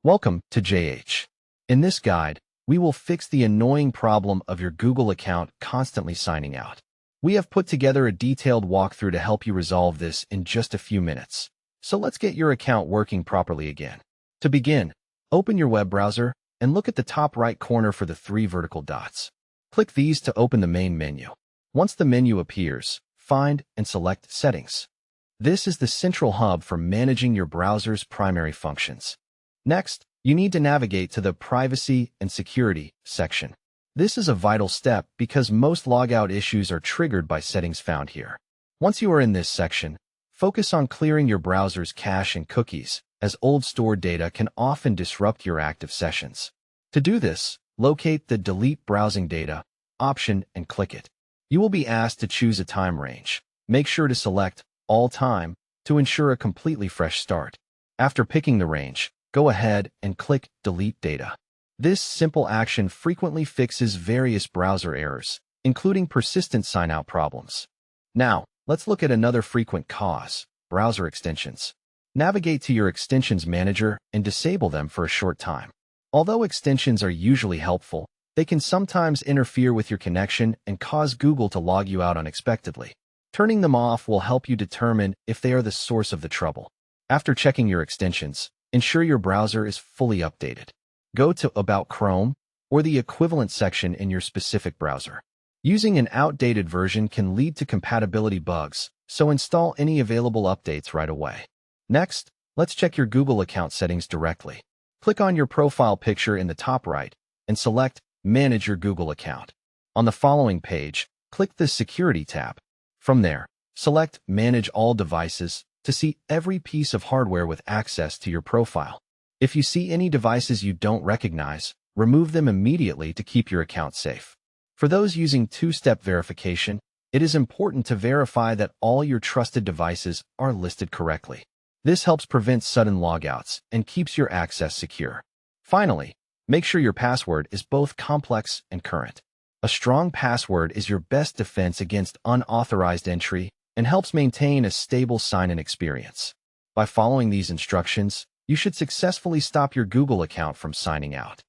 Welcome to JH. In this guide, we will fix the annoying problem of your Google account constantly signing out. We have put together a detailed walkthrough to help you resolve this in just a few minutes. So let's get your account working properly again. To begin, open your web browser and look at the top right corner for the 3 vertical dots. Click these to open the main menu. Once the menu appears, find and select Settings. This is the central hub for managing your browser's primary functions. Next, you need to navigate to the Privacy and Security section. This is a vital step because most logout issues are triggered by settings found here. Once you are in this section, focus on clearing your browser's cache and cookies, as old stored data can often disrupt your active sessions. To do this, locate the Delete Browsing Data option and click it. You will be asked to choose a time range. Make sure to select All Time to ensure a completely fresh start. After picking the range, go ahead and click Delete Data. This simple action frequently fixes various browser errors, including persistent sign-out problems. Now, let's look at another frequent cause, browser extensions. Navigate to your extensions manager and disable them for a short time. Although extensions are usually helpful, they can sometimes interfere with your connection and cause Google to log you out unexpectedly. Turning them off will help you determine if they are the source of the trouble. After checking your extensions, ensure your browser is fully updated. Go to About Chrome or the equivalent section in your specific browser. Using an outdated version can lead to compatibility bugs, so install any available updates right away. Next, let's check your Google account settings directly. Click on your profile picture in the top right and select Manage your Google account. On the following page, click the Security tab. From there, select Manage all devices to see every piece of hardware with access to your profile. If you see any devices you don't recognize, remove them immediately to keep your account safe. For those using two-step verification, it is important to verify that all your trusted devices are listed correctly. This helps prevent sudden logouts and keeps your access secure. Finally, make sure your password is both complex and current. A strong password is your best defense against unauthorized entry and helps maintain a stable sign-in experience. By following these instructions, you should successfully stop your Google account from signing out.